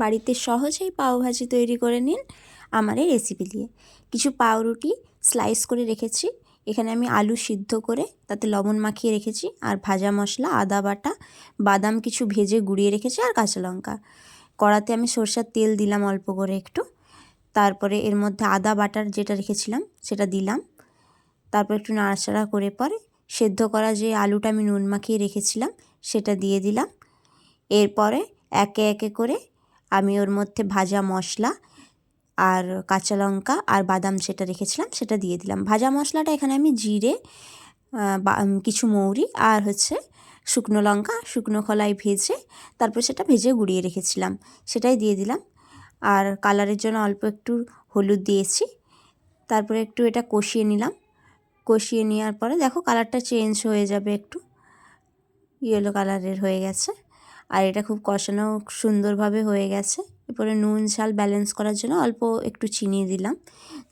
বাড়িতে সহজেই পাওভাজি তৈরি করে নিন আমার এই রেসিপি দিয়ে। কিছু পাউরুটি স্লাইস করে রেখেছি, এখানে আমি আলু সিদ্ধ করে তাতে লবণ মাখিয়ে রেখেছি, আর ভাজা মশলা, আদা বাটা, বাদাম কিছু ভেজে গুঁড়িয়ে রেখেছি, আর কাঁচা লঙ্কা। কড়াতে আমি সরষের তেল দিলাম অল্প করে একটু, তারপরে এর মধ্যে আদা বাটার যেটা রেখেছিলাম সেটা দিলাম, তারপর একটু নাড়াচাড়া করে পরে সেদ্ধ করা যে আলুটা আমি নুন মাখিয়ে রেখেছিলাম সেটা দিয়ে দিলাম। এরপরে একে একে করে আমি ওর মধ্যে ভাজা মশলা আর কাঁচা লঙ্কা আর বাদাম যেটা রেখেছিলাম সেটা দিয়ে দিলাম। ভাজা মশলাটা এখানে আমি জিরে, কিছু মৌরি আর শুকনো লঙ্কা শুকনো খোলায় ভেজে তারপর সেটা ভেজে গুঁড়িয়ে রেখেছিলাম, সেটাই দিয়ে দিলাম। আর কালারের জন্য অল্প একটু হলুদ দিয়েছি। তারপরে একটু এটা কষিয়ে নিলাম। কষিয়ে নেওয়ার পরে দেখো কালারটা চেঞ্জ হয়ে যাবে, একটু ইয়েলো কালারের হয়ে গেছে। আর এটা খুব কষানো সুন্দরভাবে হয়ে গেছে। এরপরে নুন ঝাল ব্যালেন্স করার জন্য অল্প একটু চিনি দিলাম,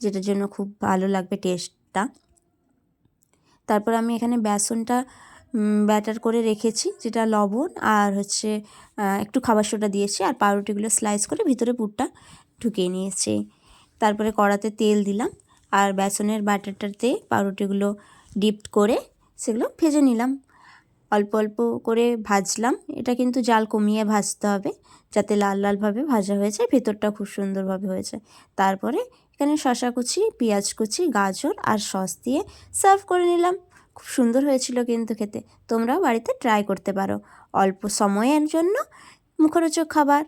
যেটার জন্য খুব ভালো লাগবে টেস্টটা। তারপর আমি এখানে বেসনটা ব্যাটার করে রেখেছি, যেটা লবণ আর একটু খাবার সোডা দিয়েছি, আর পাউরুটিগুলো স্লাইস করে ভিতরে পুরটা ঢুকিয়ে নিয়েছি। তারপরে কড়াতে তেল দিলাম, আর বেসনের ব্যাটারটাতে পাউরুটিগুলো ডিপ করে সেগুলো ভেজে নিলাম। অল্প অল্প করে ভাজলাম, এটা কিন্তু জাল কমিয়ে ভাজতে হবে যাতে লাল লালভাবে ভাজা হয়েছে, ভেতরটা খুব সুন্দরভাবে হয়েছে। তারপরে এখানে শসা কুচি, পেঁয়াজ কুচি, গাজর আর সস দিয়ে সার্ভ করে নিলাম। খুব সুন্দর হয়েছিল কিন্তু খেতে। তোমরাও বাড়িতে ট্রাই করতে পারো, অল্প সময়ের জন্য মুখরোচক খাবার।